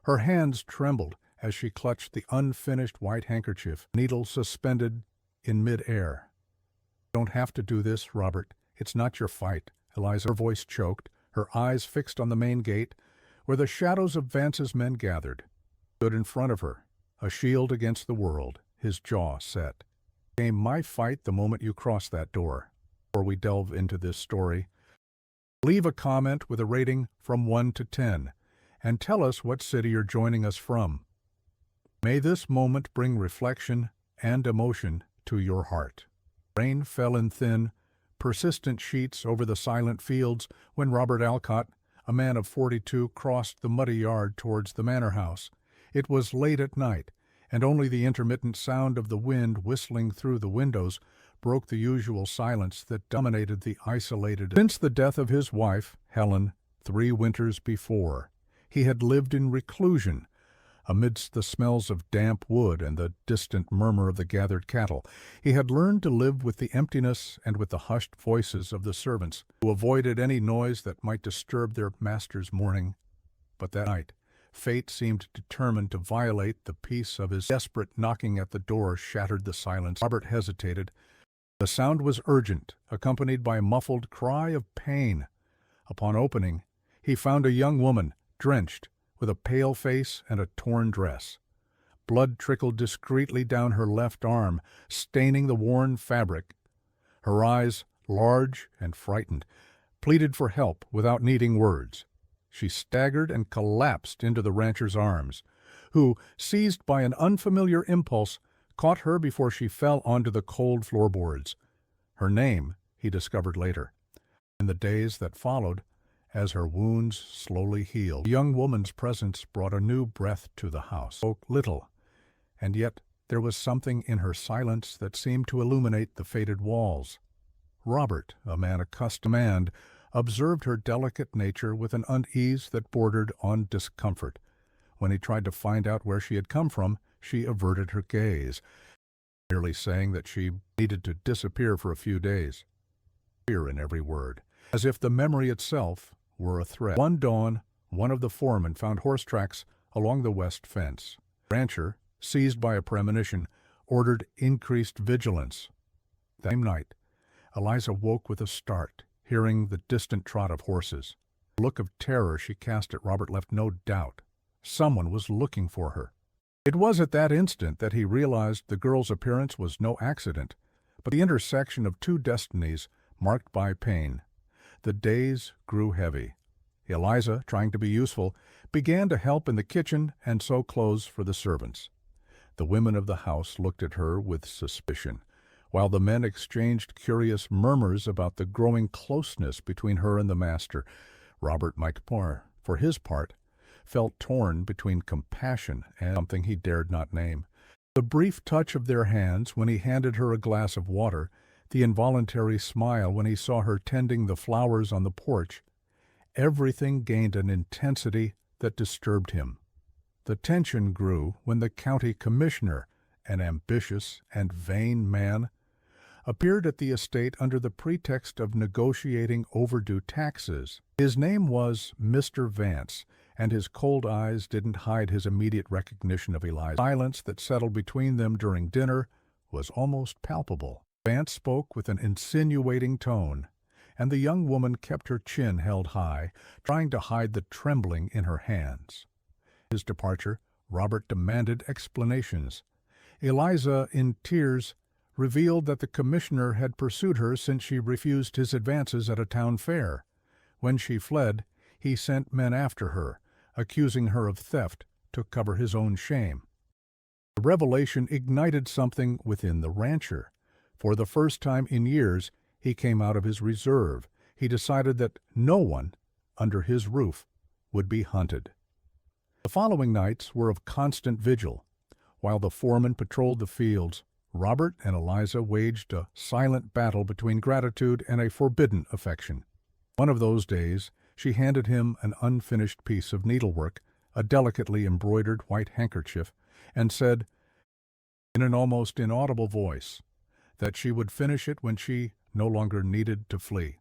Her hands trembled as she clutched the unfinished white handkerchief, needle suspended in mid-air. "Don't have to do this, Robert. It's not your fight." Eliza, her voice choked, her eyes fixed on the main gate, where the shadows of Vance's men gathered. Stood in front of her, a shield against the world, his jaw set. "Came my fight the moment you cross that door." Before we delve into this story, leave a comment with a rating from 1 to 10, and tell us what city you're joining us from. May this moment bring reflection and emotion to your heart. Rain fell in thin, persistent sheets over the silent fields when Robert Alcott, a man of 42, crossed the muddy yard towards the manor house. It was late at night, and only the intermittent sound of the wind whistling through the windows broke the usual silence that dominated the isolated. Since the death of his wife, Helen, 3 winters before, he had lived in reclusion, amidst the smells of damp wood and the distant murmur of the gathered cattle. He had learned to live with the emptiness and with the hushed voices of the servants, who avoided any noise that might disturb their master's mourning. But that night, fate seemed determined to violate the peace of his desperate knocking at the door shattered the silence. Robert hesitated. The sound was urgent, accompanied by a muffled cry of pain. Upon opening, he found a young woman, drenched, with a pale face and a torn dress. Blood trickled discreetly down her left arm, staining the worn fabric. Her eyes, large and frightened, pleaded for help without needing words. She staggered and collapsed into the rancher's arms, who, seized by an unfamiliar impulse, caught her before she fell onto the cold floorboards. Her name, he discovered later. In the days that followed, as her wounds slowly healed, the young woman's presence brought a new breath to the house. Spoke little, and yet there was something in her silence that seemed to illuminate the faded walls. Robert, a man accustomed to command, observed her delicate nature with an unease that bordered on discomfort. When he tried to find out where she had come from, she averted her gaze, merely saying that she needed to disappear for a few days. Fear in every word, as if the memory itself were a threat. One dawn, one of the foremen found horse tracks along the west fence. The rancher, seized by a premonition, ordered increased vigilance. That same night, Eliza woke with a start, hearing the distant trot of horses. The look of terror she cast at Robert left no doubt. Someone was looking for her. It was at that instant that he realized the girl's appearance was no accident, but the intersection of 2 destinies marked by pain. The days grew heavy. Eliza, trying to be useful, began to help in the kitchen and sew clothes for the servants. The women of the house looked at her with suspicion, while the men exchanged curious murmurs about the growing closeness between her and the master. Robert Micpore, for his part, felt torn between compassion and something he dared not name. The brief touch of their hands when he handed her a glass of water, the involuntary smile when he saw her tending the flowers on the porch, everything gained an intensity that disturbed him. The tension grew when the county commissioner, an ambitious and vain man, appeared at the estate under the pretext of negotiating overdue taxes. His name was Mr. Vance, and his cold eyes didn't hide his immediate recognition of Eliza. The silence that settled between them during dinner was almost palpable. Vance spoke with an insinuating tone, and the young woman kept her chin held high, trying to hide the trembling in her hands. His departure, Robert demanded explanations. Eliza, in tears, revealed that the commissioner had pursued her since she refused his advances at a town fair. When she fled, he sent men after her, accusing her of theft to cover his own shame. The revelation ignited something within the rancher. For the first time in years, he came out of his reserve. He decided that no one under his roof would be hunted. The following nights were of constant vigil. While the foreman patrolled the fields, Robert and Eliza waged a silent battle between gratitude and a forbidden affection. One of those days, she handed him an unfinished piece of needlework, a delicately embroidered white handkerchief, and said, in an almost inaudible voice, that she would finish it when she no longer needed to flee.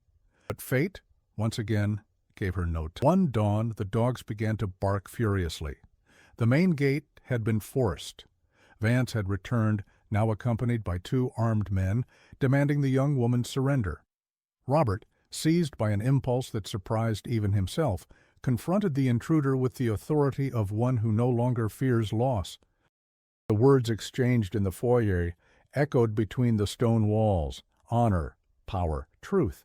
But fate, once again, gave her no time. One dawn, the dogs began to bark furiously. The main gate had been forced. Vance had returned, now accompanied by 2 armed men, demanding the young woman's surrender. Robert, seized by an impulse that surprised even himself, confronted the intruder with the authority of one who no longer fears loss. The words exchanged in the foyer echoed between the stone walls: honor, power, truth.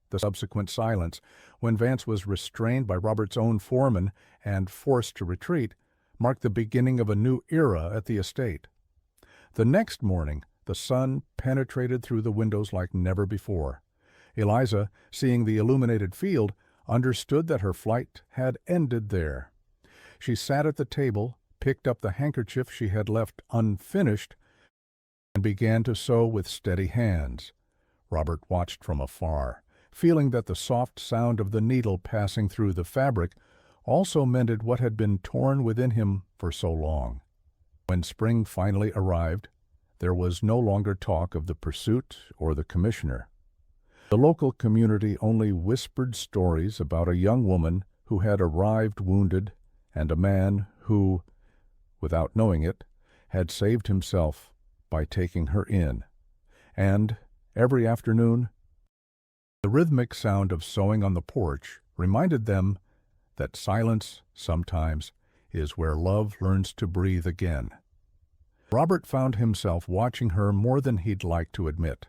The subsequent silence, when Vance was restrained by Robert's own foreman and forced to retreat, marked the beginning of a new era at the estate. The next morning, the sun penetrated through the windows like never before. Eliza, seeing the illuminated field, understood that her flight had ended there. She sat at the table, picked up the handkerchief she had left unfinished, and began to sew with steady hands. Robert watched from afar, feeling that the soft sound of the needle passing through the fabric also mended what had been torn within him for so long. When spring finally arrived, there was no longer talk of the pursuit or the commissioner. The local community only whispered stories about a young woman who had arrived wounded and a man who, without knowing it, had saved himself by taking her in. And every afternoon, the rhythmic sound of sewing on the porch reminded them that silence sometimes is where love learns to breathe again. Robert found himself watching her more than he'd like to admit.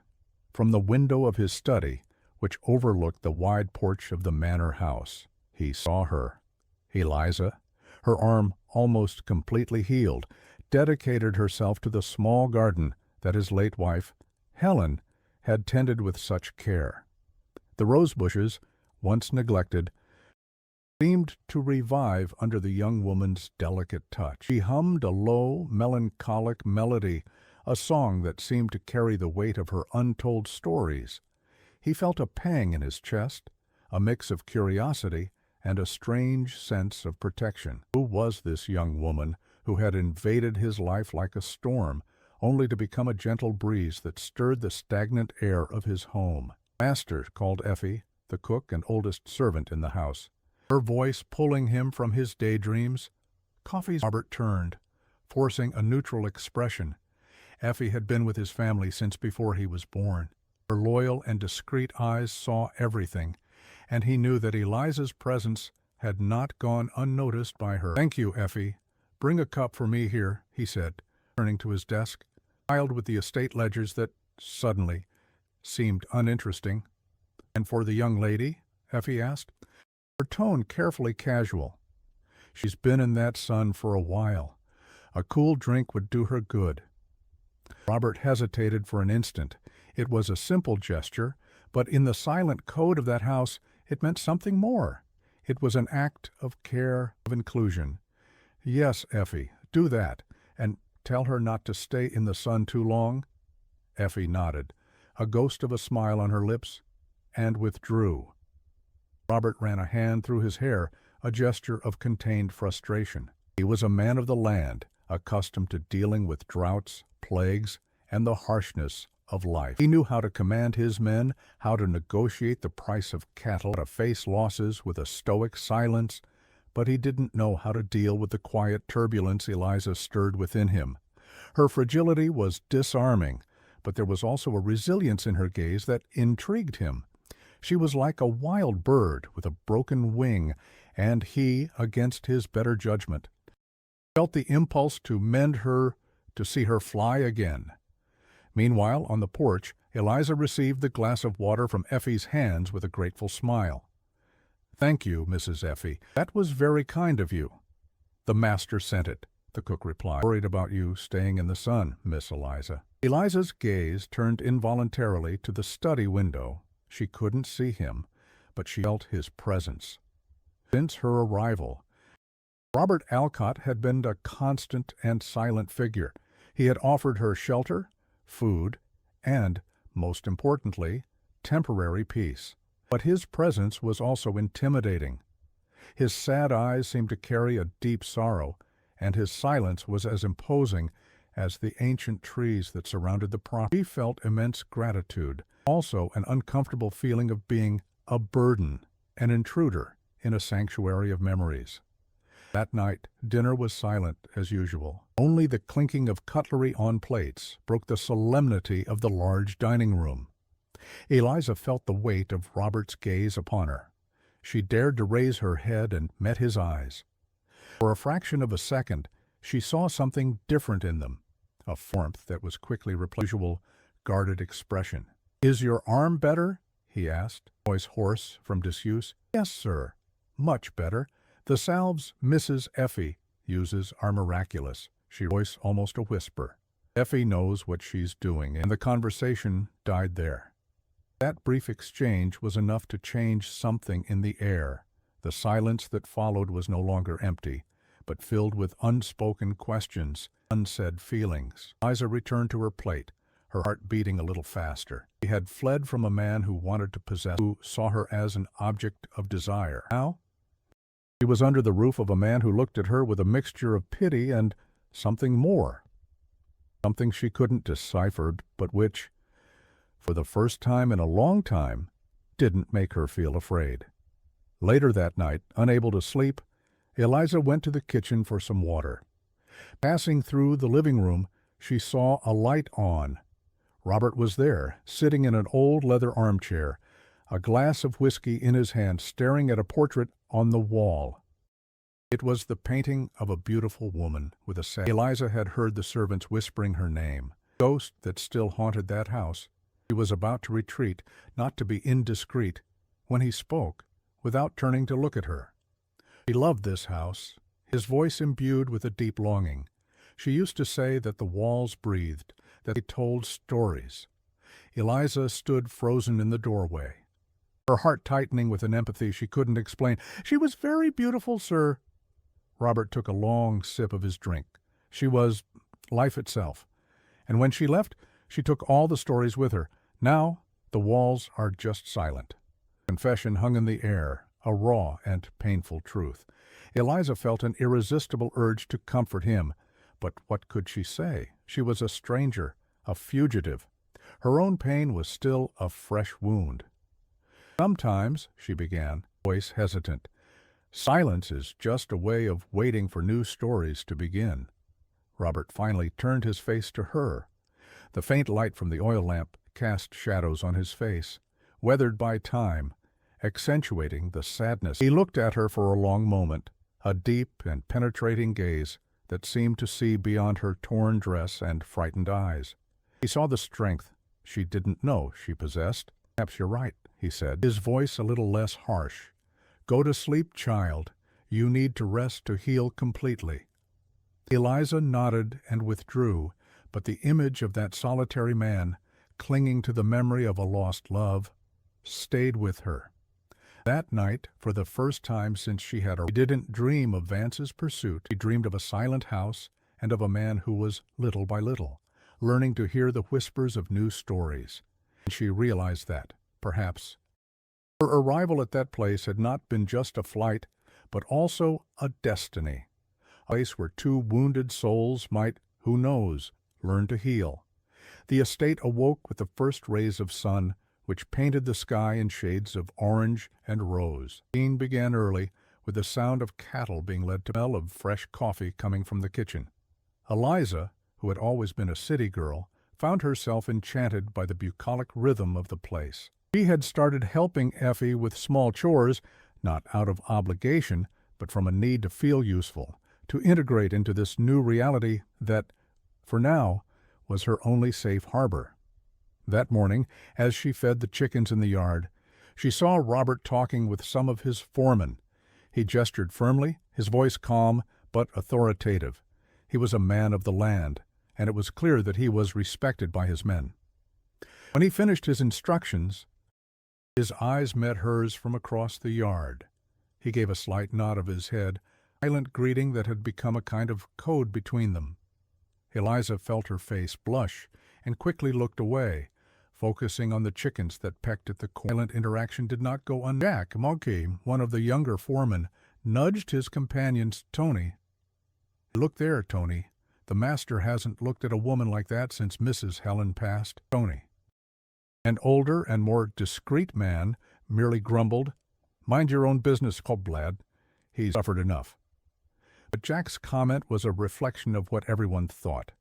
From the window of his study, which overlooked the wide porch of the manor house, he saw her. Eliza, her arm almost completely healed, dedicated herself to the small garden that his late wife, Helen, had tended with such care. The rose bushes, once neglected, seemed to revive under the young woman's delicate touch. She hummed a low, melancholic melody, a song that seemed to carry the weight of her untold stories. He felt a pang in his chest, a mix of curiosity and a strange sense of protection. Who was this young woman who had invaded his life like a storm, only to become a gentle breeze that stirred the stagnant air of his home? Master, called Effie, the cook and oldest servant in the house, her voice pulling him from his daydreams. Coffee's Robert turned, forcing a neutral expression. Effie had been with his family since before he was born. Her loyal and discreet eyes saw everything, and he knew that Eliza's presence had not gone unnoticed by her. "Thank you, Effie. Bring a cup for me here," he said, turning to his desk, piled with the estate ledgers that, suddenly, seemed uninteresting. "And for the young lady?" Effie asked, her tone carefully casual. "She's been in that sun for a while. A cool drink would do her good." Robert hesitated for an instant. It was a simple gesture, but in the silent code of that house it meant something more. It was an act of care, of inclusion. "Yes, Effie, do that, and tell her not to stay in the sun too long." Effie nodded, a ghost of a smile on her lips, and withdrew. Robert ran a hand through his hair, a gesture of contained frustration. He was a man of the land, accustomed to dealing with droughts, plagues, and the harshness of life. He knew how to command his men, how to negotiate the price of cattle, how to face losses with a stoic silence, but he didn't know how to deal with the quiet turbulence Eliza stirred within him. Her fragility was disarming, but there was also a resilience in her gaze that intrigued him. She was like a wild bird with a broken wing, and he, against his better judgment, felt the impulse to mend her, to see her fly again. Meanwhile, on the porch, Eliza received the glass of water from Effie's hands with a grateful smile. "Thank you, Mrs. Effie. That was very kind of you." "The master sent it," the cook replied. "Worried about you staying in the sun, Miss Eliza." Eliza's gaze turned involuntarily to the study window. She couldn't see him, but she felt his presence. Since her arrival, Robert Alcott had been a constant and silent figure. He had offered her shelter, food, and, most importantly, temporary peace. But his presence was also intimidating. His sad eyes seemed to carry a deep sorrow, and his silence was as imposing as the ancient trees that surrounded the property. He felt immense gratitude, also an uncomfortable feeling of being a burden, an intruder in a sanctuary of memories. That night, dinner was silent as usual. Only the clinking of cutlery on plates broke the solemnity of the large dining room. Eliza felt the weight of Robert's gaze upon her. She dared to raise her head and met his eyes. For a fraction of a second, she saw something different in them, a warmth that was quickly replaced by usual, guarded expression. "Is your arm better?" he asked, voice hoarse from disuse. "Yes, sir. Much better. The salves Mrs. Effie uses are miraculous," she voice almost a whisper. "Effie knows what she's doing," and the conversation died there. That brief exchange was enough to change something in the air. The silence that followed was no longer empty, but filled with unspoken questions, unsaid feelings. Eliza returned to her plate, her heart beating a little faster. She had fled from a man who wanted to possess her, who saw her as an object of desire. Now, she was under the roof of a man who looked at her with a mixture of pity and something more. Something she couldn't decipher, but which, for the first time in a long time, didn't make her feel afraid. Later that night, unable to sleep, Eliza went to the kitchen for some water. Passing through the living room, she saw a light on. Robert was there, sitting in an old leather armchair, a glass of whiskey in his hand, staring at a portrait on the wall. It was the painting of a beautiful woman with a sad... Eliza had heard the servants whispering her name, the ghost that still haunted that house. She was about to retreat, not to be indiscreet, when he spoke, without turning to look at her. She loved this house, his voice imbued with a deep longing. She used to say that the walls breathed, that they told stories. Eliza stood frozen in the doorway, her heart tightening with an empathy she couldn't explain. "She was very beautiful, sir." Robert took a long sip of his drink. She was life itself. And when she left, she took all the stories with her. Now, the walls are just silent. Confession hung in the air, a raw and painful truth. Eliza felt an irresistible urge to comfort him. But what could she say? She was a stranger, a fugitive. Her own pain was still a fresh wound. "Sometimes," she began, voice hesitant, "silence is just a way of waiting for new stories to begin." Robert finally turned his face to her. The faint light from the oil lamp cast shadows on his face, weathered by time, accentuating the sadness. He looked at her for a long moment, a deep and penetrating gaze that seemed to see beyond her torn dress and frightened eyes. He saw the strength she didn't know she possessed. "Perhaps you're right," he said, his voice a little less harsh. "Go to sleep, child. You need to rest to heal completely." Eliza nodded and withdrew, but the image of that solitary man, clinging to the memory of a lost love, stayed with her. That night, for the first time since she didn't dream of Vance's pursuit. She dreamed of a silent house and of a man who was, little by little, learning to hear the whispers of new stories. And she realized that, perhaps, her arrival at that place had not been just a flight, but also a destiny. A place where two wounded souls might, who knows, learn to heal. The estate awoke with the first rays of sun, which painted the sky in shades of orange and rose. The scene began early, with the sound of cattle being led to the smell of fresh coffee coming from the kitchen. Eliza, who had always been a city girl, found herself enchanted by the bucolic rhythm of the place. She had started helping Effie with small chores, not out of obligation, but from a need to feel useful, to integrate into this new reality that, for now, was her only safe harbor. That morning, as she fed the chickens in the yard, she saw Robert talking with some of his foremen. He gestured firmly, his voice calm but authoritative. He was a man of the land, and it was clear that he was respected by his men. When he finished his instructions, his eyes met hers from across the yard. He gave a slight nod of his head, a silent greeting that had become a kind of code between them. Eliza felt her face blush and quickly looked away, focusing on the chickens that pecked at the corn. Silent interaction did not go unnoticed. Jack Monkey, one of the younger foremen, nudged his companion, Tony. "Look there, Tony. The master hasn't looked at a woman like that since Mrs. Helen passed." Tony. An older and more discreet man merely grumbled, "Mind your own business, Coblad. He's suffered enough." But Jack's comment was a reflection of what everyone thought.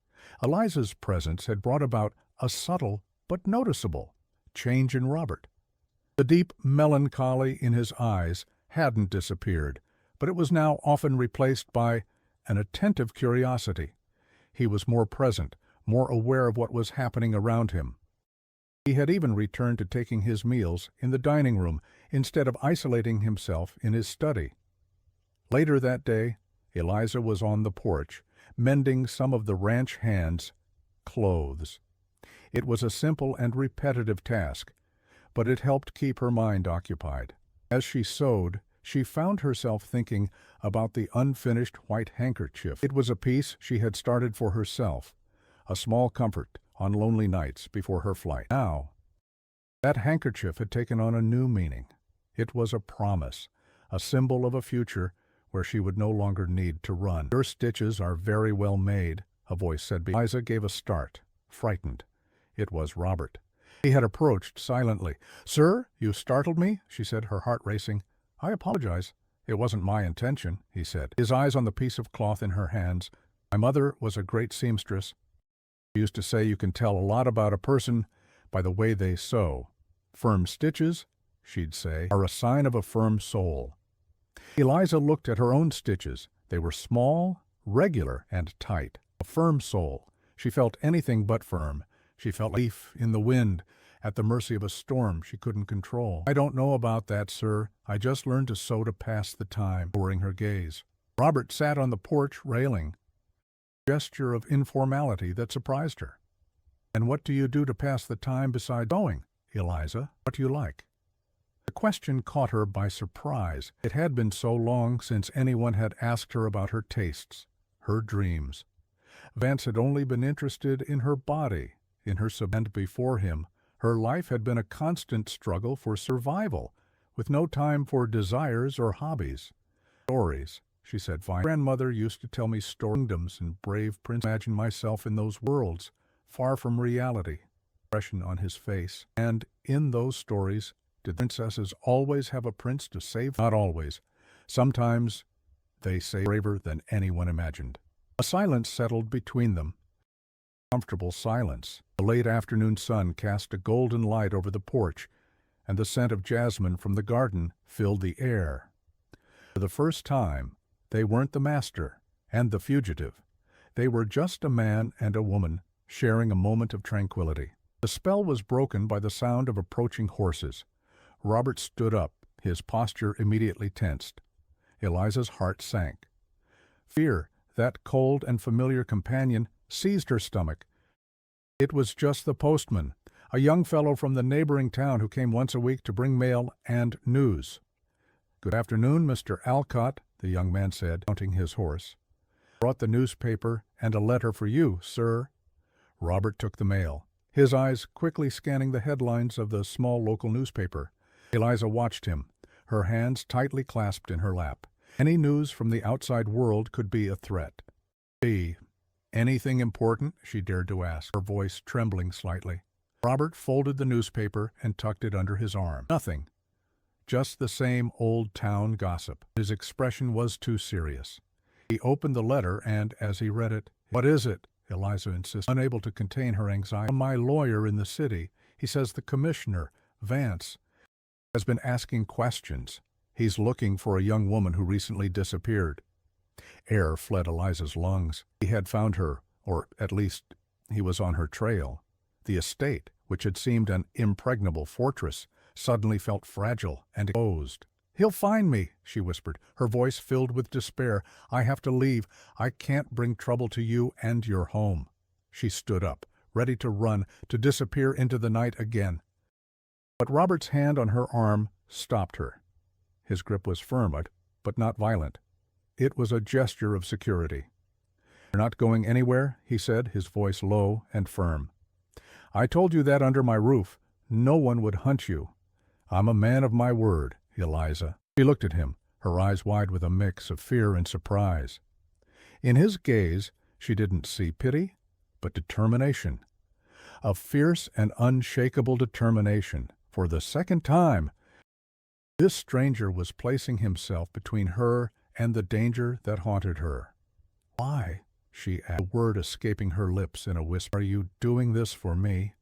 Eliza's presence had brought about a subtle but noticeable change in Robert. The deep melancholy in his eyes hadn't disappeared, but it was now often replaced by an attentive curiosity. He was more present, more aware of what was happening around him. He had even returned to taking his meals in the dining room instead of isolating himself in his study. Later that day, Eliza was on the porch, mending some of the ranch hands' clothes. It was a simple and repetitive task, but it helped keep her mind occupied. As she sewed, she found herself thinking about the unfinished white handkerchief. It was a piece she had started for herself, a small comfort on lonely nights before her flight. Now, that handkerchief had taken on a new meaning. It was a promise, a symbol of a future where she would no longer need to run. "Your stitches are very well made," a voice said. Eliza gave a start, frightened. It was Robert. He had approached silently. "Sir, you startled me," she said, her heart racing. "I apologize. It wasn't my intention," he said, his eyes on the piece of cloth in her hands. "My mother was a great seamstress. She used to say you can tell a lot about a person by the way they sew. Firm stitches," she'd say, "are a sign of a firm soul." Eliza looked at her own stitches. They were small, regular, and tight. A firm soul. She felt anything but firm. She felt like a leaf in the wind, at the mercy of a storm she couldn't control. "I don't know about that, sir. I just learned to sew to pass the time," lowering her gaze. Robert sat on the porch railing, a gesture of informality that surprised her. "And what do you do to pass the time besides sewing, Eliza? What do you like?" The question caught her by surprise. It had been so long since anyone had asked her about her tastes, her dreams. Vance had only been interested in her body, in her and before him. Her life had been a constant struggle for survival, with no time for desires or hobbies. "Stories," she said finally. "Grandmother used to tell me kingdoms and brave princes. I imagine myself in those worlds, far from reality." Expression on his face. "And in those stories, did the princesses always have a prince to save them?" "Not always. Sometimes they say braver than anyone imagined." A silence settled between them. Comfortable silence. The late afternoon sun cast a golden light over the porch, and the scent of jasmine from the garden filled the air. For the first time, they weren't the master and the fugitive. They were just a man and a woman sharing a moment of tranquility. The spell was broken by the sound of approaching horses. Robert stood up, his posture immediately tensed. Eliza's heart sank. Fear, that cold and familiar companion, seized her stomach. It was just the postman, a young fellow from the neighboring town who came once a week to bring mail and news. "Good afternoon, Mr. Alcott," the young man said, mounting his horse. "Brought the newspaper and a letter for you, sir." Robert took the mail, his eyes quickly scanning the headlines of the small local newspaper. Eliza watched him, her hands tightly clasped in her lap. Any news from the outside world could be a threat. "Anything important?" she dared to ask, her voice trembling slightly. Robert folded the newspaper and tucked it under his arm. "Nothing. Just the same old town gossip." His expression was too serious. He opened the letter and, as he read it, "What is it?" Eliza insisted, unable to contain her anxiety. "My lawyer in the city. He says the commissioner, Vance, has been asking questions. He's looking for a young woman who recently disappeared." Air fled Eliza's lungs. He had found her, or at least he was on her trail. The estate, which had seemed an impregnable fortress, suddenly felt fragile and exposed. "He'll find me," she whispered, her voice filled with despair. "I have to leave. I can't bring trouble to you and your home." She stood up, ready to run, to disappear into the night again. But Robert's hand on her arm stopped her. His grip was firm, but not violent. It was a gesture of security. "You're not going anywhere?" he said, his voice low and firm. "I told you that under my roof. No one would hunt you. I'm a man of my word, Eliza." She looked at him, her eyes wide with a mix of fear and surprise. In his gaze, she didn't see pity, but determination. A fierce and unshakable determination. For the second time, this stranger was placing himself between her and the danger that haunted her. "Why?" she asked, a word escaping her lips in a whisper. "Are you doing this for me?"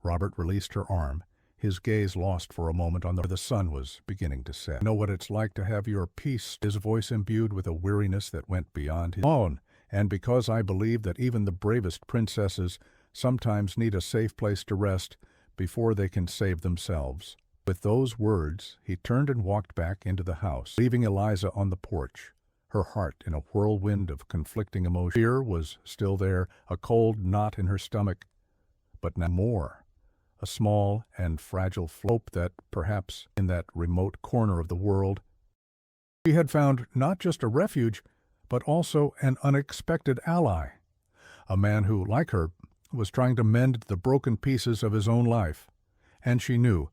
Robert released her arm, his gaze lost for a moment on the sun was beginning to set. "I know what it's like to have your peace," his voice imbued with a weariness that went beyond his own, "and because I believe that even the bravest princesses sometimes need a safe place to rest before they can save themselves." With those words, he turned and walked back into the house, leaving Eliza on the porch, her heart in a whirlwind of conflicting emotions. Fear was still there, a cold knot in her stomach, but now more. A small and fragile hope that, perhaps, in that remote corner of the world, she had found not just a refuge, but also an unexpected ally. A man who, like her, was trying to mend the broken pieces of his own life. And she knew,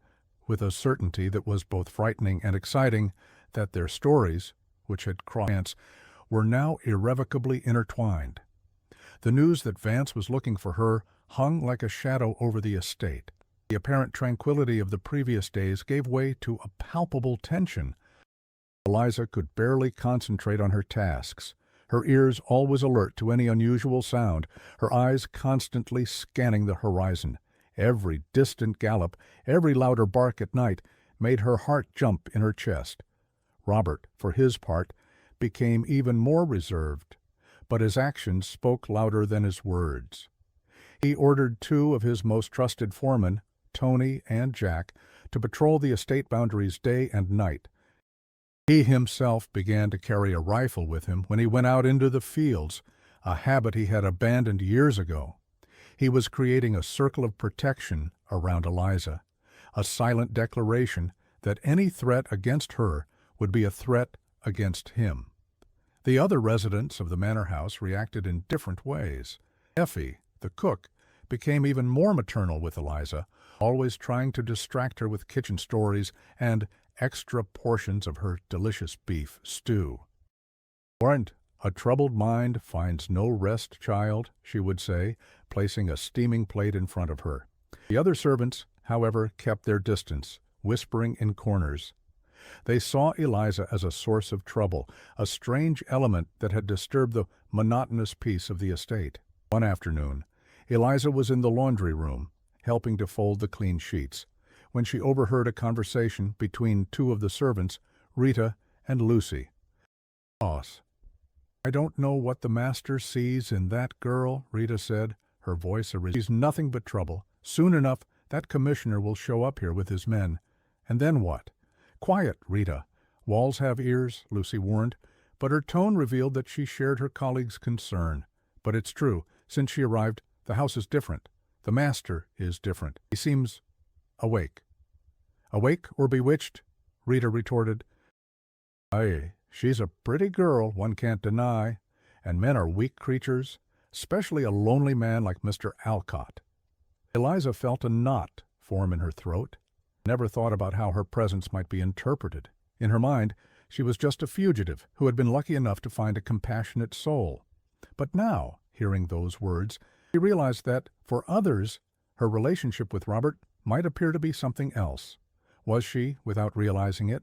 with a certainty that was both frightening and exciting, that their stories, which had crossed Vance, were now irrevocably intertwined. The news that Vance was looking for her hung like a shadow over the estate. The apparent tranquility of the previous days gave way to a palpable tension. Eliza could barely concentrate on her tasks, her ears always alert to any unusual sound, her eyes constantly scanning the horizon. Every distant gallop, every louder bark at night, made her heart jump in her chest. Robert, for his part, became even more reserved, but his actions spoke louder than his words. He ordered 2 of his most trusted foremen, Tony and Jack, to patrol the estate boundaries day and night. He himself began to carry a rifle with him when he went out into the fields, a habit he had abandoned years ago. He was creating a circle of protection around Eliza, a silent declaration that any threat against her would be a threat against him. The other residents of the manor house reacted in different ways. Effie, the cook, became even more maternal with Eliza, always trying to distract her with kitchen stories and extra portions of her delicious beef stew. "Warrant, a troubled mind finds no rest, child," she would say, placing a steaming plate in front of her. The other servants, however, kept their distance, whispering in corners. They saw Eliza as a source of trouble, a strange element that had disturbed the monotonous peace of the estate. One afternoon, Eliza was in the laundry room, helping to fold the clean sheets, when she overheard a conversation between 2 of the servants, Rita and Lucy. "Boss, I don't know what the master sees in that girl," Rita said, her voice a "She's nothing but trouble. Soon enough, that commissioner will show up here with his men. And then what?" "Quiet, Rita. Walls have ears," Lucy warned, but her tone revealed that she shared her colleague's concern. "But it's true. Since she arrived, the house is different. The master is different. He seems awake." "Awake or bewitched?" Rita retorted. "Aye, she's a pretty girl, one can't deny, and men are weak creatures, especially a lonely man like Mr. Alcott." Eliza felt a knot form in her throat, never thought about how her presence might be interpreted. In her mind, she was just a fugitive who had been lucky enough to find a compassionate soul. But now, hearing those words, she realized that, for others, her relationship with Robert might appear to be something else. Was she, without realizing it,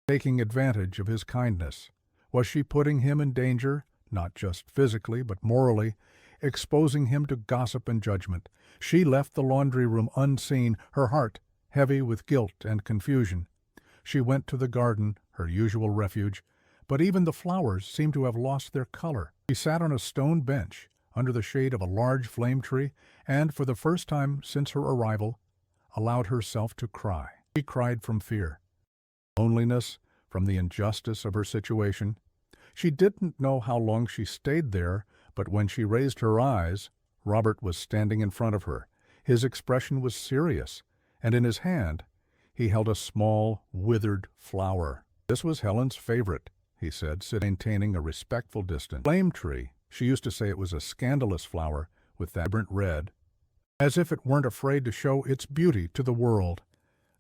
taking advantage of his kindness? Was she putting him in danger, not just physically but morally, exposing him to gossip and judgment? She left the laundry room unseen, her heart heavy with guilt and confusion. She went to the garden, her usual refuge, but even the flowers seemed to have lost their color. She sat on a stone bench under the shade of a large flame tree and, for the first time since her arrival, allowed herself to cry. She cried from fear, loneliness, from the injustice of her situation. She didn't know how long she stayed there, but when she raised her eyes, Robert was standing in front of her. His expression was serious, and in his hand he held a small, withered flower. "This was Helen's favorite," he said, maintaining a respectful distance. "Flame tree. She used to say it was a scandalous flower with that vibrant red, as if it weren't afraid to show its beauty to the world."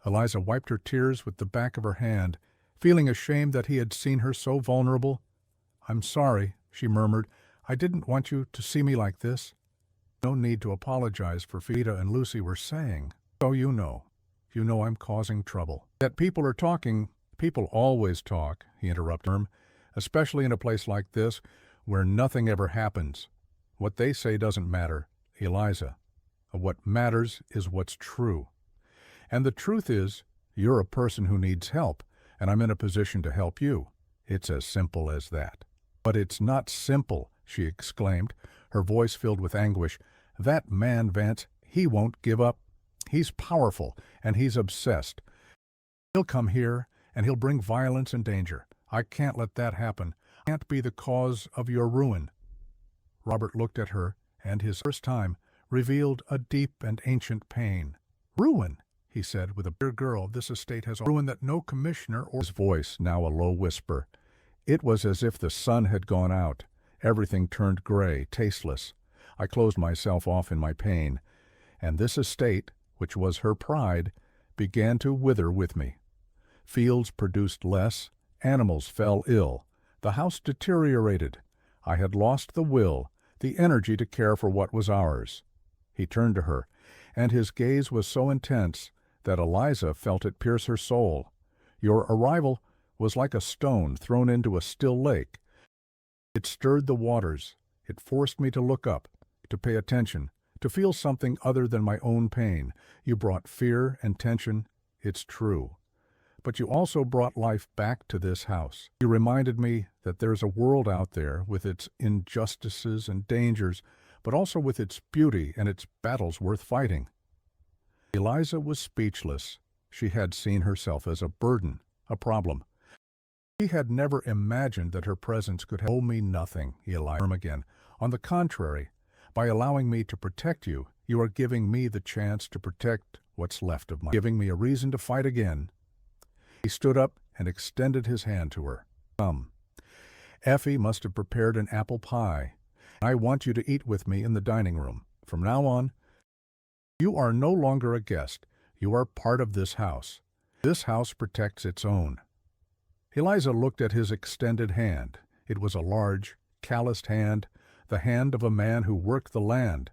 Eliza wiped her tears with the back of her hand, feeling ashamed that he had seen her so vulnerable. "I'm sorry," she murmured. "I didn't want you to see me like this." "No need to apologize for Rita and Lucy were saying. So you know I'm causing trouble. That people are talking, people always talk," he interrupted her. especially in a place like this where nothing ever happens. What they say doesn't matter, Eliza. What matters is what's true. And the truth is, you're a person who needs help, and I'm in a position to help you. It's as simple as that. But it's not simple, she exclaimed, her voice filled with anguish. That man, Vance, he won't give up. He's powerful, and he's obsessed. He'll come here, and he'll bring violence and danger. I can't let that happen. I can't be the cause of your ruin. Robert looked at her, and his first time revealed a deep and ancient pain. Ruin, he said, with a dear girl, this estate has a ruin that no commissioner or— His voice now a low whisper. It was as if the sun had gone out. Everything turned gray, tasteless. I closed myself off in my pain, and this estate, which was her pride, began to wither with me. Fields produced less, animals fell ill, the house deteriorated. I had lost the will, the energy to care for what was ours. He turned to her, and his gaze was so intense that Eliza felt it pierce her soul. Your arrival was like a stone thrown into a still lake. It stirred the waters. It forced me to look up, to pay attention, to feel something other than my own pain. You brought fear and tension, it's true. But you also brought life back to this house. You reminded me that there's a world out there with its injustices and dangers, but also with its beauty and its battles worth fighting. Eliza was speechless. She had seen herself as a burden, a problem. She had never imagined that her presence could help me nothing, Eliza again. On the contrary, by allowing me to protect you, you are giving me the chance to protect what's left of my— giving me a reason to fight again. He stood up and extended his hand to her. Come. Effie must have prepared an apple pie. I want you to eat with me in the dining room. From now on, you are no longer a guest. You are part of this house. This house protects its own. Eliza looked at his extended hand. It was a large, calloused hand, the hand of a man who worked the land.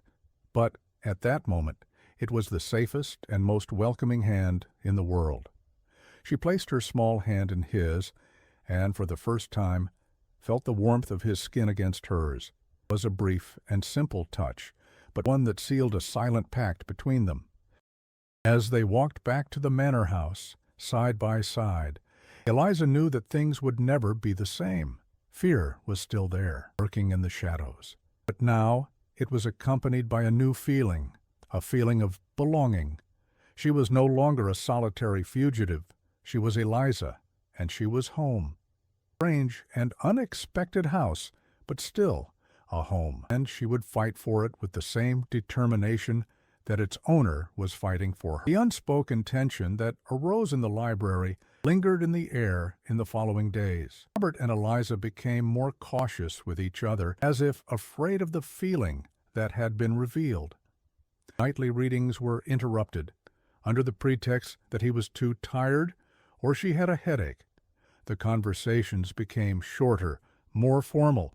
But at that moment, it was the safest and most welcoming hand in the world. She placed her small hand in his, and for the first time felt the warmth of his skin against hers. It was a brief and simple touch, but one that sealed a silent pact between them. As they walked back to the manor house, side by side, Eliza knew that things would never be the same. Fear was still there, lurking in the shadows. But now it was accompanied by a new feeling, a feeling of belonging. She was no longer a solitary fugitive. She was Eliza, and she was home. Strange and unexpected house, but still a home, and she would fight for it with the same determination that its owner was fighting for her. The unspoken tension that arose in the library lingered in the air in the following days. Robert and Eliza became more cautious with each other, as if afraid of the feeling that had been revealed. Nightly readings were interrupted, under the pretext that he was too tired or she had a headache. The conversations became shorter, more formal.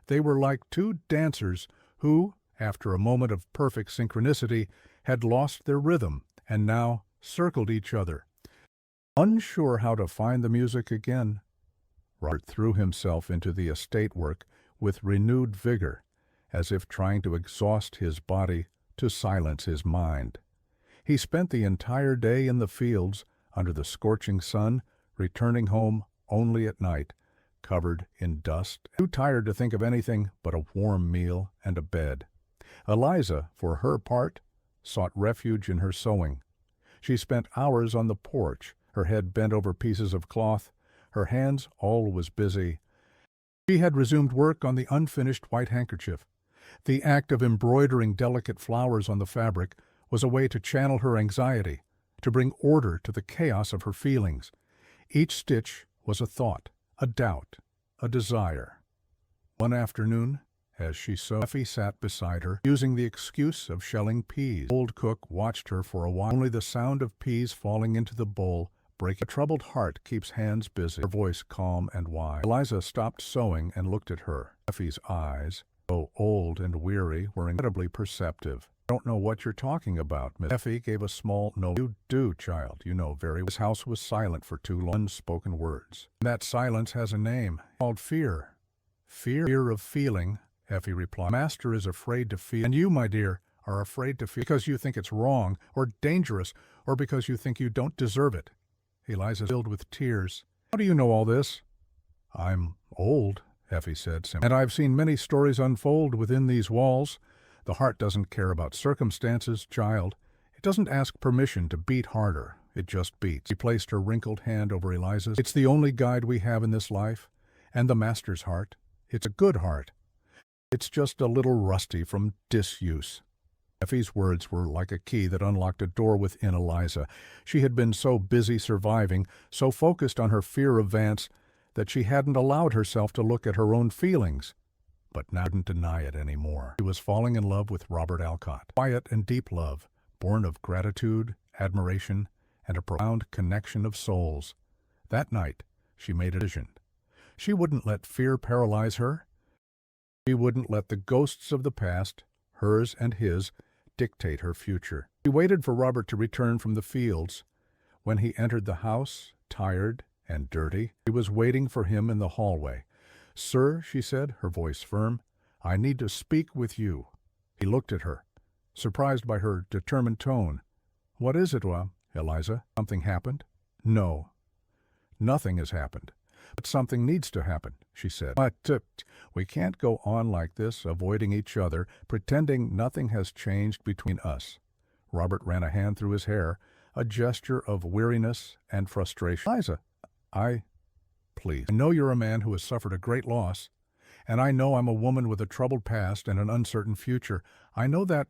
They were like two dancers who, after a moment of perfect synchronicity, had lost their rhythm and now circled each other. Unsure how to find the music again, Robert threw himself into the estate work with renewed vigor, as if trying to exhaust his body to silence his mind. He spent the entire day in the fields under the scorching sun, returning home only at night, covered in dust, too tired to think of anything but a warm meal and a bed. Eliza, for her part, sought refuge in her sewing. She spent hours on the porch, her head bent over pieces of cloth, her hands always busy. She had resumed work on the unfinished white handkerchief. The act of embroidering delicate flowers on the fabric was a way to channel her anxiety, to bring order to the chaos of her feelings. Each stitch was a thought, a doubt, a desire. One afternoon, as she sewed, Effie sat beside her, using the excuse of shelling peas. Old cook watched her for a while. Only the sound of peas falling into the bowl breaking. A troubled heart keeps hands busy, her voice calm and wise. Eliza stopped sewing and looked at her. Effie's eyes, though old and weary, were incredibly perceptive. Don't know what you're talking about, Miss Effie gave a small no. You do, child, you know very well. His house was silent for 2 long unspoken words. That silence has a name, called fear. Fear of feeling, Effie replied. Master is afraid to feel, and you, my dear, are afraid to feel because you think it's wrong or dangerous or because you think you don't deserve it. Eliza filled with tears. How do you know all this? I'm old, Effie said simply, and I've seen many stories unfold within these walls. The heart doesn't care about circumstances, child. It doesn't ask permission to beat harder. It just beats. She placed her wrinkled hand over Eliza's. It's the only guide we have in this life. And the Master's heart. It's a good heart. It's just a little rusty from disuse. Effie's words were like a key that unlocked a door within Eliza. She had been so busy surviving, so focused on her fear of Vance, that she hadn't allowed herself to look at her own feelings. But now couldn't deny it anymore. She was falling in love with Robert Alcott. Quiet and deep love, born of gratitude, admiration, and a profound connection of souls. That night, she made a decision. She wouldn't let fear paralyze her. She wouldn't let the ghosts of the past, hers and his, dictate her future. She waited for Robert to return from the fields. When he entered the house, tired and dirty, she was waiting for him in the hallway. Sir, she said, her voice firm, I need to speak with you. He looked at her, surprised by her determined tone. What is it, Eliza? Something happened? No, nothing has happened. But something needs to happen, she said. But we can't go on like this, avoiding each other, pretending nothing has changed between us. Robert ran a hand through his hair, a gesture of weariness and frustration. Eliza, please. I know you're a man who has suffered a great loss, and I know I'm a woman with a troubled past and an uncertain future. I know that,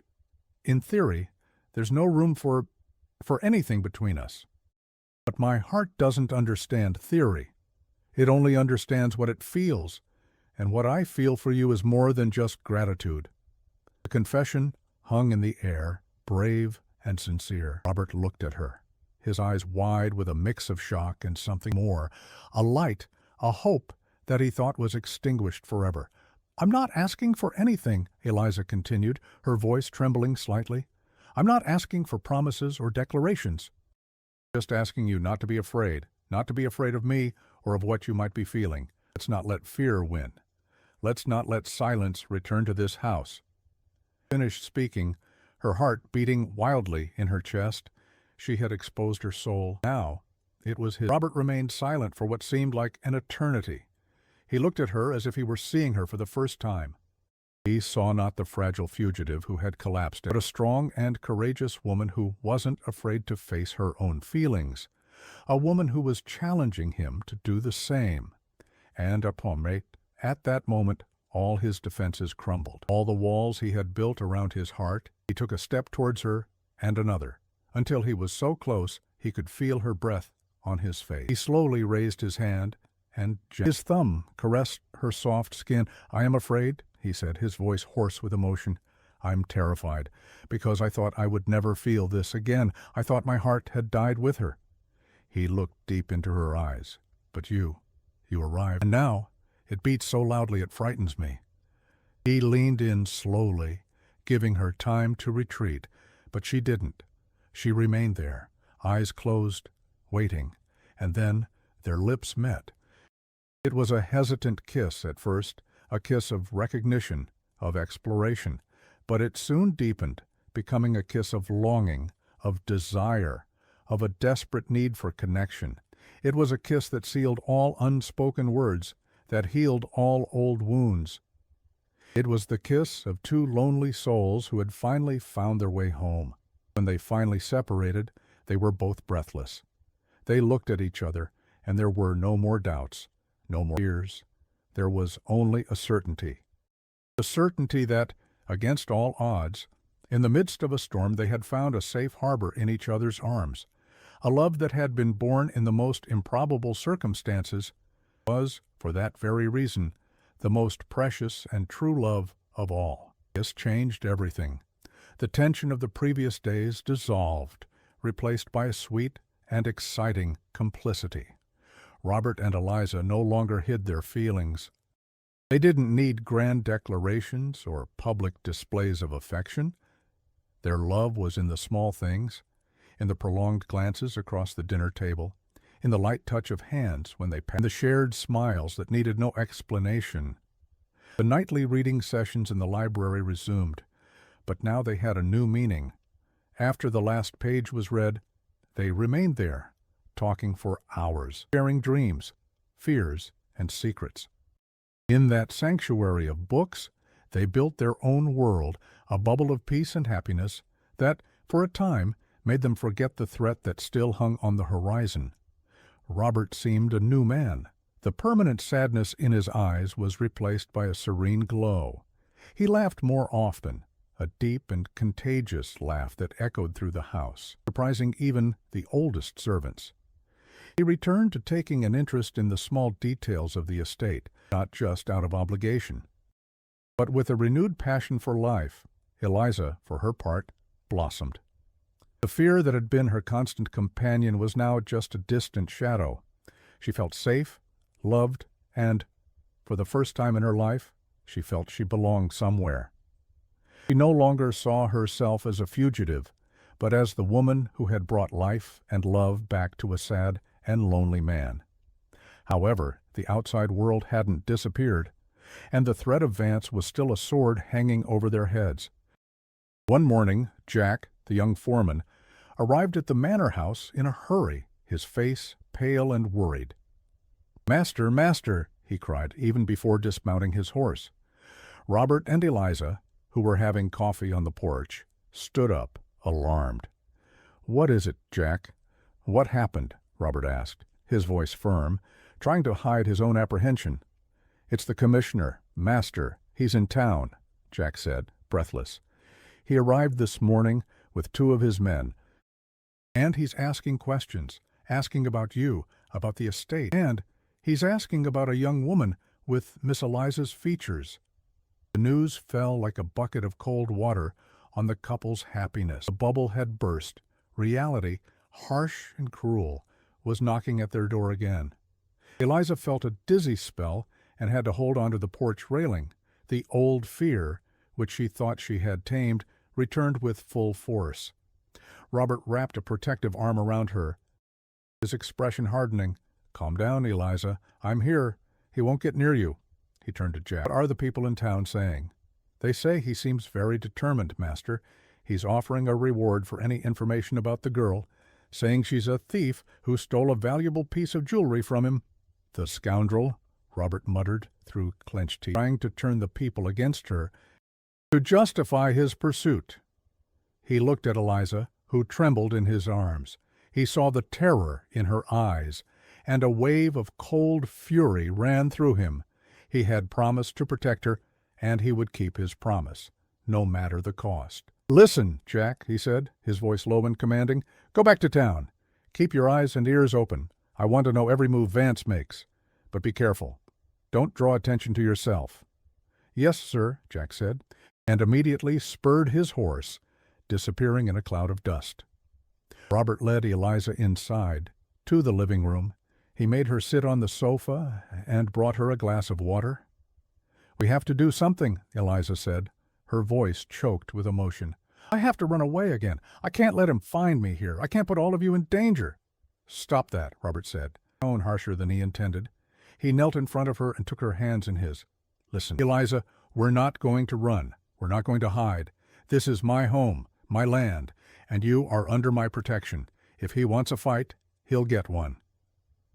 in theory, there's no room for anything between us. But my heart doesn't understand theory. It only understands what it feels, and what I feel for you is more than just gratitude. The confession hung in the air, brave and sincere. Robert looked at her, his eyes wide with a mix of shock and something more, a light, a hope that he thought was extinguished forever. I'm not asking for anything, Eliza continued, her voice trembling slightly. I'm not asking for promises or declarations. Just asking you not to be afraid of me or of what you might be feeling. Let's not let fear win. Let's not let silence return to this house. Finished speaking, her heart beating wildly in her chest. She had exposed her soul. Now, it was his. Robert remained silent for what seemed like an eternity. He looked at her as if he were seeing her for the first time. He saw not the fragile fugitive who had collapsed, but a strong and courageous woman who wasn't afraid to face her own feelings. A woman who was challenging him to do the same. And at that moment, all his defenses crumbled. All the walls he had built around his heart, he took a step towards her and another, until he was so close he could feel her breath on his face. He slowly raised his hand, and his thumb caressed her soft skin. I am afraid, he said, his voice hoarse with emotion. I'm terrified, because I thought I would never feel this again. I thought my heart had died with her. He looked deep into her eyes. But you arrived. And now, it beats so loudly it frightens me. He leaned in slowly, giving her time to retreat, but she didn't. She remained there, eyes closed, waiting, and then their lips met. It was a hesitant kiss at first, a kiss of recognition, of exploration, but it soon deepened, becoming a kiss of longing, of desire, of a desperate need for connection. It was a kiss that sealed all unspoken words, that healed all old wounds. It was the kiss of 2 lonely souls who had finally found their way home. When they finally separated, they were both breathless. They looked at each other, and there were no more doubts, no more fears. There was only a certainty. The certainty that, against all odds, in the midst of a storm they had found a safe harbor in each other's arms. A love that had been born in the most improbable circumstances was, for that very reason, the most precious and true love of all. This changed everything. The tension of the previous days dissolved, replaced by a sweet and exciting complicity. Robert and Eliza no longer hid their feelings. They didn't need grand declarations or public displays of affection. Their love was in the small things, in the prolonged glances across the dinner table, in the light touch of hands when they passed, the shared smiles that needed no explanation. The nightly reading sessions in the library resumed, but now they had a new meaning. After the last page was read, they remained there, talking for hours, sharing dreams, fears, and secrets. In that sanctuary of books, they built their own world, a bubble of peace and happiness that, for a time, made them forget the threat that still hung on the horizon. Robert seemed a new man. The permanent sadness in his eyes was replaced by a serene glow. He laughed more often, a deep and contagious laugh that echoed through the house, surprising even the oldest servants. He returned to taking an interest in the small details of the estate, not just out of obligation, but with a renewed passion for life. Eliza, for her part, blossomed. The fear that had been her constant companion was now just a distant shadow. She felt safe, loved, and, for the first time in her life, she felt she belonged somewhere. She no longer saw herself as a fugitive, but as the woman who had brought life and love back to a sad and lonely man. However, the outside world hadn't disappeared, and the threat of Vance was still a sword hanging over their heads. One morning, Jack, the young foreman, arrived at the manor house in a hurry, his face pale and worried. "Master, master!" he cried, even before dismounting his horse. Robert and Eliza, who were having coffee on the porch, stood up, alarmed. "What is it, Jack? What happened?" Robert asked, his voice firm, trying to hide his own apprehension. "It's the commissioner, master. He's in town," Jack said, breathless. "He arrived this morning with 2 of his men, and he's asking questions, asking about you, about the estate, and he's asking about a young woman with Miss Eliza's features." The news fell like a bucket of cold water on the couple's happiness. The bubble had burst. Reality, harsh and cruel, was knocking at their door again. Eliza felt a dizzy spell and had to hold onto the porch railing. The old fear, which she thought she had tamed, returned with full force. Robert wrapped a protective arm around her, his expression hardening. "Calm down, Eliza. I'm here. He won't get near you." He turned to Jack. "What are the people in town saying?" "They say he seems very determined, master. He's offering a reward for any information about the girl, saying she's a thief who stole a valuable piece of jewelry from him." "The scoundrel," Robert muttered through clenched teeth, trying to turn the people against her, to justify his pursuit. He looked at Eliza, who trembled in his arms. He saw the terror in her eyes, and a wave of cold fury ran through him. He had promised to protect her, and he would keep his promise, no matter the cost. "Listen, Jack," he said, his voice low and commanding. "Go back to town. Keep your eyes and ears open. I want to know every move Vance makes. But be careful. Don't draw attention to yourself." "Yes, sir," Jack said, and immediately spurred his horse, disappearing in a cloud of dust. Robert led Eliza inside, to the living room. He made her sit on the sofa and brought her a glass of water. "We have to do something," Eliza said, her voice choked with emotion. "I have to run away again. I can't let him find me here. I can't put all of you in danger." "Stop that," Robert said, tone harsher than he intended. He knelt in front of her and took her hands in his. "Listen, Eliza, we're not going to run. We're not going to hide. This is my home, my land, and you are under my protection. If he wants a fight, he'll get one."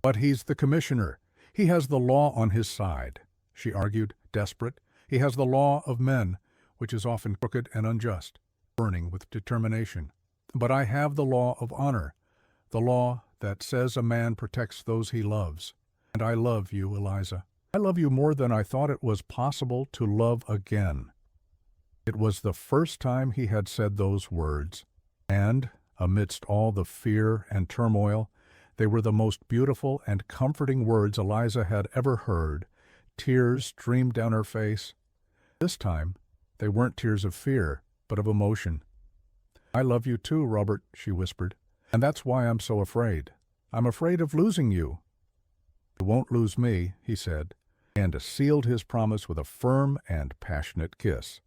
"But he's the commissioner. He has the law on his side," she argued, desperate. "He has the law of men, which is often crooked and unjust," burning with determination. "But I have the law of honor, the law that says a man protects those he loves. And I love you, Eliza. I love you more than I thought it was possible to love again." It was the first time he had said those words, and, amidst all the fear and turmoil, they were the most beautiful and comforting words Eliza had ever heard. Tears streamed down her face. This time, they weren't tears of fear, but of emotion. "I love you too, Robert," she whispered, "and that's why I'm so afraid. I'm afraid of losing you." "You won't lose me," he said, and sealed his promise with a firm and passionate kiss.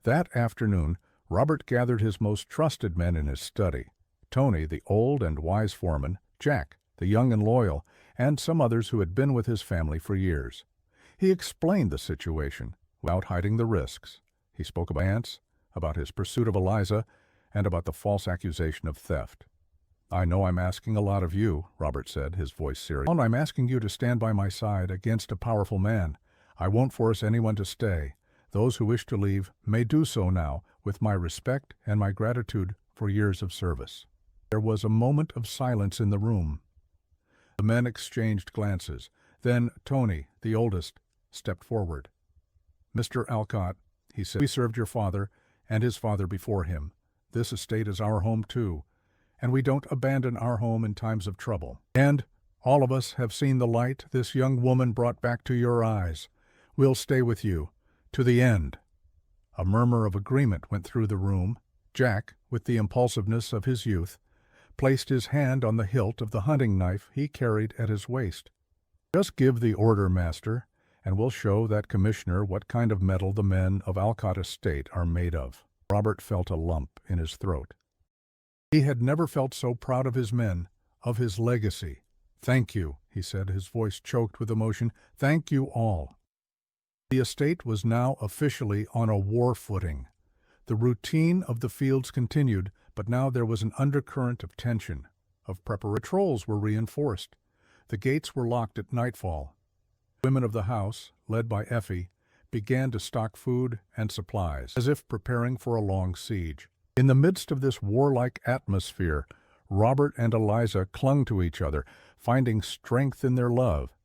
That afternoon, Robert gathered his most trusted men in his study: Tony, the old and wise foreman; Jack, the young and loyal; and some others who had been with his family for years. He explained the situation without hiding the risks. He spoke about Vance, about his pursuit of Eliza, and about the false accusation of theft. "I know I'm asking a lot of you," Robert said, his voice serious. "I'm asking you to stand by my side against a powerful man. I won't force anyone to stay. Those who wish to leave may do so now, with my respect and my gratitude for years of service." There was a moment of silence in the room. The men exchanged glances. Then Tony, the oldest, stepped forward. "Mr. Alcott," he said, "we served your father and his father before him. This estate is our home too, and we don't abandon our home in times of trouble. And all of us have seen the light this young woman brought back to your eyes. We'll stay with you to the end." A murmur of agreement went through the room. Jack, with the impulsiveness of his youth, placed his hand on the hilt of the hunting knife he carried at his waist. "Just give the order, master, and we'll show that commissioner what kind of metal the men of Alcott Estate are made of." Robert felt a lump in his throat. He had never felt so proud of his men, of his legacy. "Thank you," he said, his voice choked with emotion. "Thank you all." The estate was now officially on a war footing. The routine of the fields continued, but now there was an undercurrent of tension, of preparation. Patrols were reinforced. The gates were locked at nightfall. Women of the house, led by Effie, began to stock food and supplies, as if preparing for a long siege. In the midst of this warlike atmosphere, Robert and Eliza clung to each other, finding strength in their love.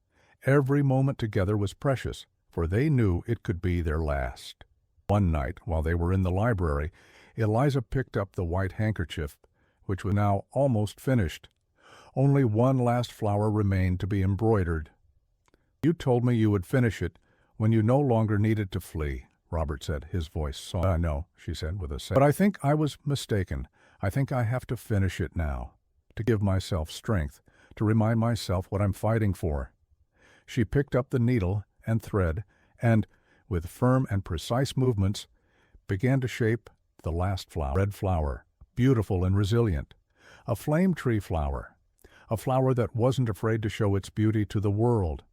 Every moment together was precious, for they knew it could be their last. One night, while they were in the library, Eliza picked up the white handkerchief, which was now almost finished. Only one last flower remained to be embroidered. "You told me you would finish it when you no longer needed to flee," Robert said, his voice soft. "I know," she said with a sigh. "But I think I was mistaken. I think I have to finish it now, to give myself strength, to remind myself what I'm fighting for." She picked up the needle and thread and, with firm and precise movements, began to shape the last flower. Red flower, beautiful and resilient. A flame tree flower. A flower that wasn't afraid to show its beauty to the world.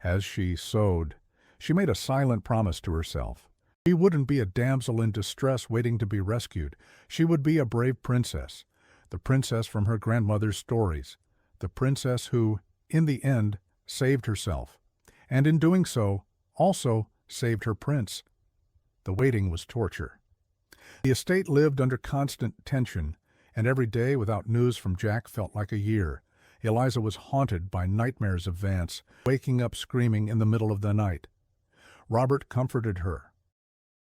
As she sewed, she made a silent promise to herself. She wouldn't be a damsel in distress waiting to be rescued. She would be a brave princess, the princess from her grandmother's stories, the princess who, in the end, saved herself, and in doing so, also saved her prince. The waiting was torture. The estate lived under constant tension, and every day without news from Jack felt like a year. Eliza was haunted by nightmares of Vance, waking up screaming in the middle of the night. Robert comforted her.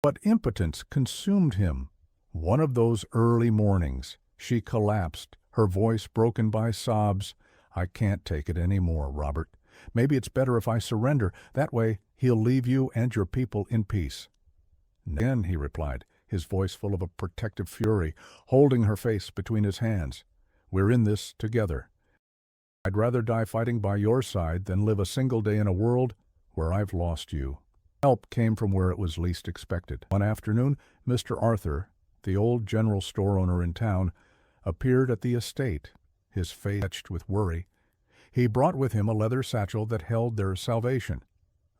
But impotence consumed him. One of those early mornings, she collapsed, her voice broken by sobs. "I can't take it any more, Robert. Maybe it's better if I surrender. That way he'll leave you and your people in peace." "Again," he replied, his voice full of a protective fury, holding her face between his hands. "We're in this together. I'd rather die fighting by your side than live a single day in a world where I've lost you." Help came from where it was least expected. One afternoon, Mr. Arthur, the old general store owner in town, appeared at the estate, his face etched with worry. He brought with him a leather satchel that held their salvation.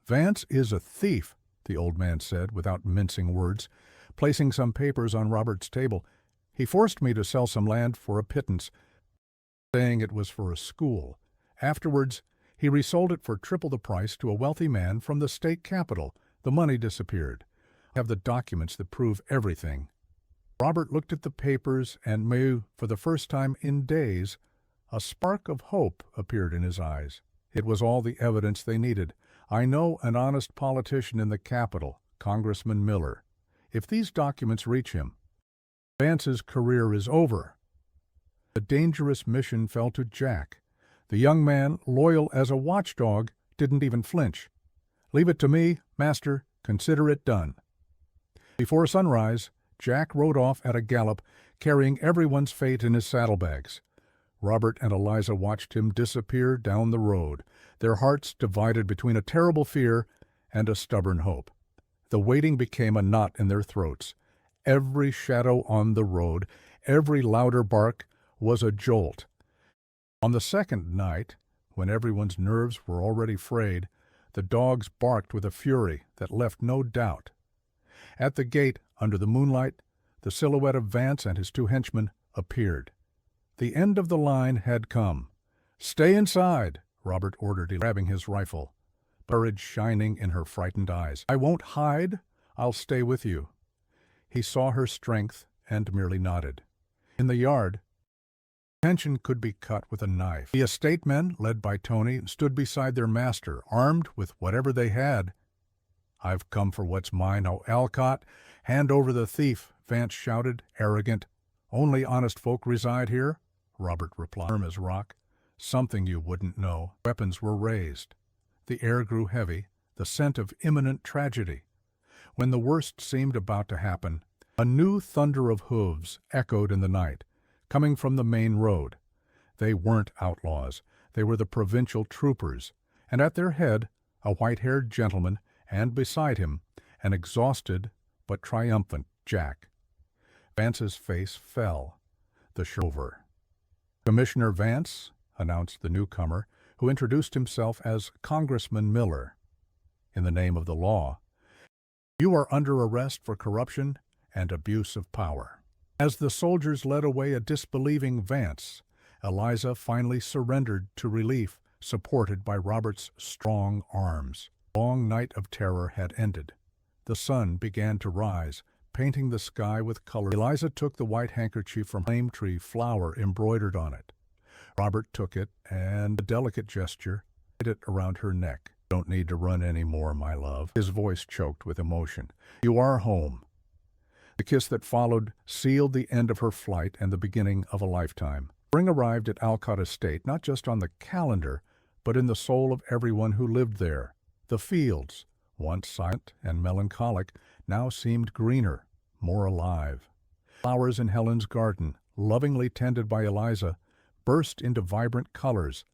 "Vance is a thief," the old man said without mincing words, placing some papers on Robert's table. "He forced me to sell some land for a pittance, saying it was for a school. Afterwards, he resold it for triple the price to a wealthy man from the state capital. The money disappeared. I have the documents that prove everything." Robert looked at the papers and knew, for the first time in days, a spark of hope appeared in his eyes. It was all the evidence they needed. "I know an honest politician in the capital, Congressman Miller. If these documents reach him, Vance's career is over." The dangerous mission fell to Jack. The young man, loyal as a watchdog, didn't even flinch. "Leave it to me, master. Consider it done." Before sunrise, Jack rode off at a gallop, carrying everyone's fate in his saddlebags. Robert and Eliza watched him disappear down the road, their hearts divided between a terrible fear and a stubborn hope. The waiting became a knot in their throats. Every shadow on the road, every louder bark was a jolt. On the second night, when everyone's nerves were already frayed, the dogs barked with a fury that left no doubt. At the gate, under the moonlight, the silhouette of Vance and his two henchmen appeared. The end of the line had come. "Stay inside," Robert ordered, grabbing his rifle, courage shining in her frightened eyes. "I won't hide. I'll stay with you." He saw her strength and merely nodded. In the yard, tension could be cut with a knife. The estate men, led by Tony, stood beside their master, armed with whatever they had. "I've come for what's mine, oh Alcott! Hand over the thief!" Vance shouted, arrogant. "Only honest folk reside here," Robert replied, firm as rock. "Something you wouldn't know." Weapons were raised. The air grew heavy, the scent of imminent tragedy. When the worst seemed about to happen, a new thunder of hooves echoed in the night, coming from the main road. They weren't outlaws. They were the provincial troopers, and at their head a white-haired gentleman, and beside him an exhausted but triumphant Jack. Vance's face fell. The show over. "Commissioner Vance," announced the newcomer, who introduced himself as Congressman Miller. "In the name of the law, you are under arrest for corruption and abuse of power." As the soldiers led away a disbelieving Vance, Eliza finally surrendered to relief, supported by Robert's strong arms. The long night of terror had ended. The sun began to rise, painting the sky with color. Eliza took the white handkerchief from a plane tree flower embroidered on it. Robert took it, and, a delicate gesture, tied it around her neck. "Don't need to run any more, my love." His voice choked with emotion. "You are home." The kiss that followed sealed the end of her flight and the beginning of a lifetime. Spring arrived at Alcott Estate, not just on the calendar, but in the soul of everyone who lived there. The fields, once silent and melancholic, now seemed greener, more alive. Flowers in Helen's garden, lovingly tended by Eliza, burst into vibrant colors,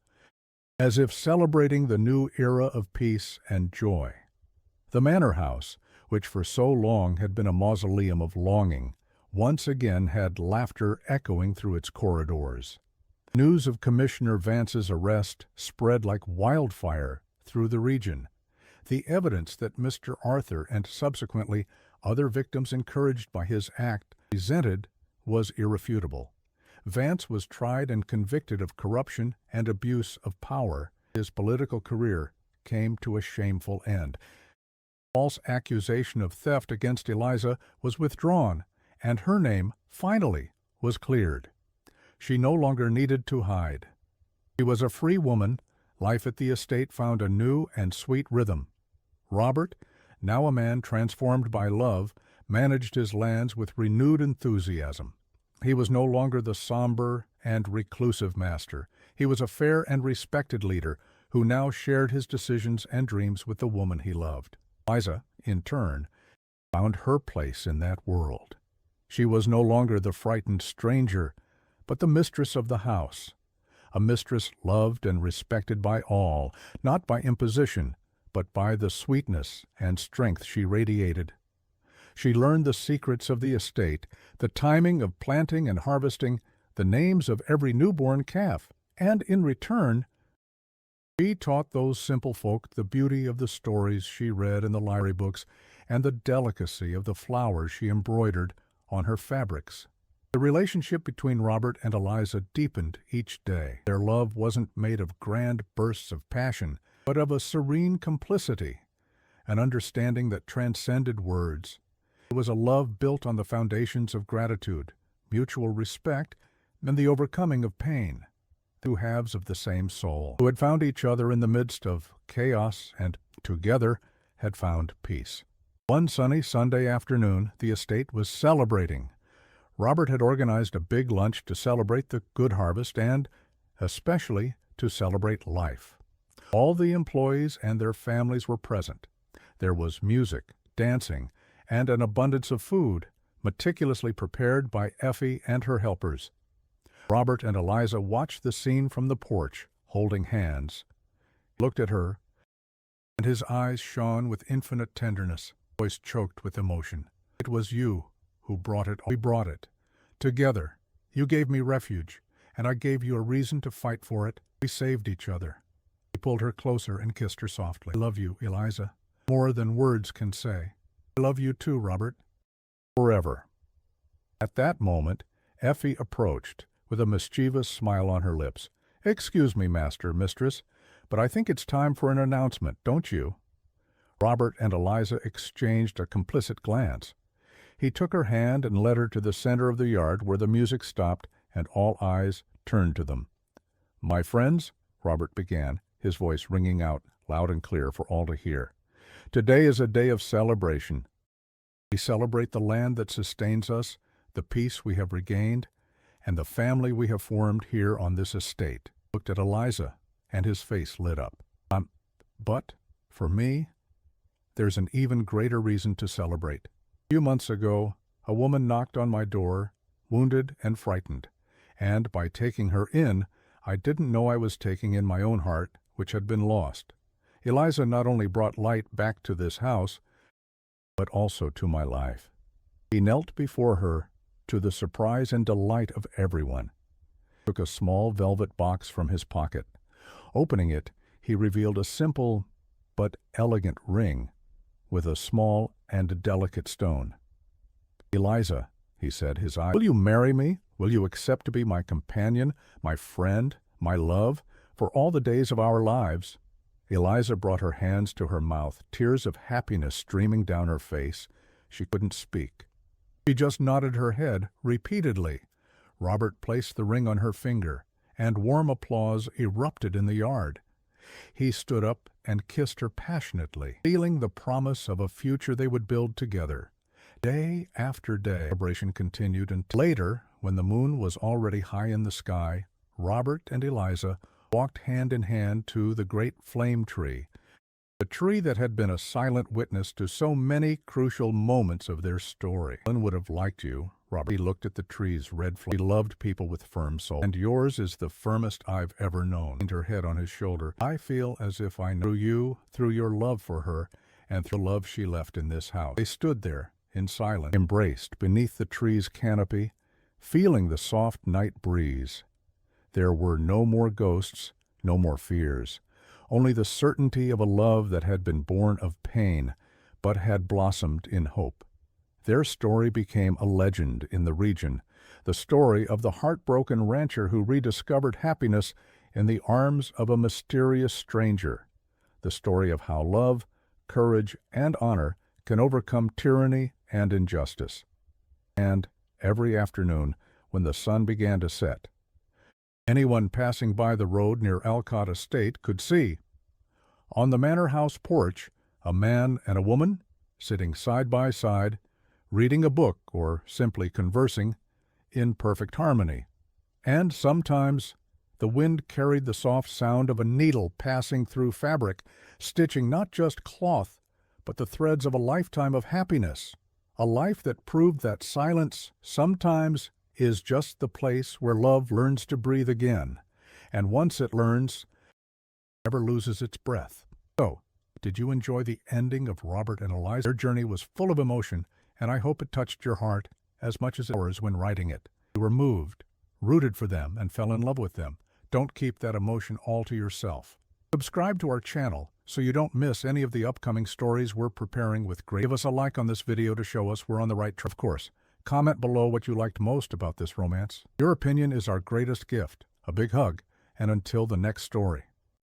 as if celebrating the new era of peace and joy. The manor house, which for so long had been a mausoleum of longing, once again had laughter echoing through its corridors. News of Commissioner Vance's arrest spread like wildfire through the region. The evidence that Mr. Arthur and subsequently other victims encouraged by his act presented was irrefutable. Vance was tried and convicted of corruption and abuse of power. His political career came to a shameful end. False accusation of theft against Eliza was withdrawn, and her name, finally, was cleared. She no longer needed to hide. She was a free woman. Life at the estate found a new and sweet rhythm. Robert, now a man transformed by love, managed his lands with renewed enthusiasm. He was no longer the somber and reclusive master. He was a fair and respected leader who now shared his decisions and dreams with the woman he loved. Eliza, in turn, found her place in that world. She was no longer the frightened stranger, but the mistress of the house, a mistress loved and respected by all, not by imposition, but by the sweetness and strength she radiated. She learned the secrets of the estate, the timing of planting and harvesting, the names of every newborn calf, and in return, she taught those simple folk the beauty of the stories she read in the library books and the delicacy of the flowers she embroidered on her fabrics. The relationship between Robert and Eliza deepened each day. Their love wasn't made of grand bursts of passion, but of a serene complicity, an understanding that transcended words. It was a love built on the foundations of gratitude, mutual respect, and the overcoming of pain. Two halves of the same soul, who had found each other in the midst of chaos and, together, had found peace. One sunny Sunday afternoon, the estate was celebrating. Robert had organized a big lunch to celebrate the good harvest and, especially, to celebrate life. All the employees and their families were present. There was music, dancing, and an abundance of food, meticulously prepared by Effie and her helpers. Robert and Eliza watched the scene from the porch, holding hands. He looked at her, and his eyes shone with infinite tenderness, voice choked with emotion. "It was you who brought it. We brought it. Together. You gave me refuge, and I gave you a reason to fight for it. We saved each other. He pulled her closer and kissed her softly. I love you, Eliza. More than words can say. I love you too, Robert. Forever. At that moment, Effie approached, with a mischievous smile on her lips. Excuse me, master, mistress, but I think it's time for an announcement, don't you? Robert and Eliza exchanged a complicit glance. He took her hand and led her to the center of the yard where the music stopped and all eyes turned to them. My friends, Robert began, his voice ringing out loud and clear for all to hear. Today is a day of celebration. We celebrate the land that sustains us, the peace we have regained, and the family we have formed here on this estate. He looked at Eliza, and his face lit up. But, for me, there's an even greater reason to celebrate. A few months ago, a woman knocked on my door, wounded and frightened, and by taking her in, I didn't know I was taking in my own heart, which had been lost. Eliza not only brought light back to this house, but also to my life. He knelt before her, to the surprise and delight of everyone. He took a small velvet box from his pocket. Opening it, he revealed a simple but elegant ring with a small and delicate stone. Eliza, he said, his eyes, will you marry me? Will you accept to be my companion, my friend, my love, for all the days of our lives? Eliza brought her hands to her mouth, tears of happiness streaming down her face. She couldn't speak. She just nodded her head repeatedly. Robert placed the ring on her finger, and warm applause erupted in the yard. He stood up and kissed her passionately, feeling the promise of a future they would build together. Day after day, the celebration continued until later, when the moon was already high in the sky, Robert and Eliza walked hand in hand to the great flame tree, the tree that had been a silent witness to so many crucial moments of their story. Ellen would have liked you, Robert. He looked at the tree's red flame. He loved people with firm soul, and yours is the firmest I've ever known. She leaned her head on his shoulder. I feel as if I knew you through your love for her and through the love she left in this house. They stood there, in silence, embraced beneath the tree's canopy, feeling the soft night breeze. There were no more ghosts, no more fears, only the certainty of a love that had been born of pain, but had blossomed in hope. Their story became a legend in the region, the story of the heartbroken rancher who rediscovered happiness in the arms of a mysterious stranger, the story of how love, courage, and honor can overcome tyranny and injustice. And every afternoon, when the sun began to set, anyone passing by the road near Alcott Estate could see, on the manor house porch, a man and a woman, sitting side by side, reading a book or simply conversing, in perfect harmony. And sometimes the wind carried the soft sound of a needle passing through fabric, stitching not just cloth, but the threads of a lifetime of happiness, a life that proved that silence sometimes is just the place where love learns to breathe again, and once it learns, it never loses its breath. So, did you enjoy the ending of Robert and Eliza? Their journey was full of emotion, and I hope it touched your heart as much as ours when writing it. You were moved, rooted for them, and fell in love with them. Don't keep that emotion all to yourself. Subscribe to our channel so you don't miss any of the upcoming stories we're preparing with great. Give us a like on this video to show us we're on the right track. Of course, comment below what you liked most about this romance. Your opinion is our greatest gift. A big hug, and until the next story.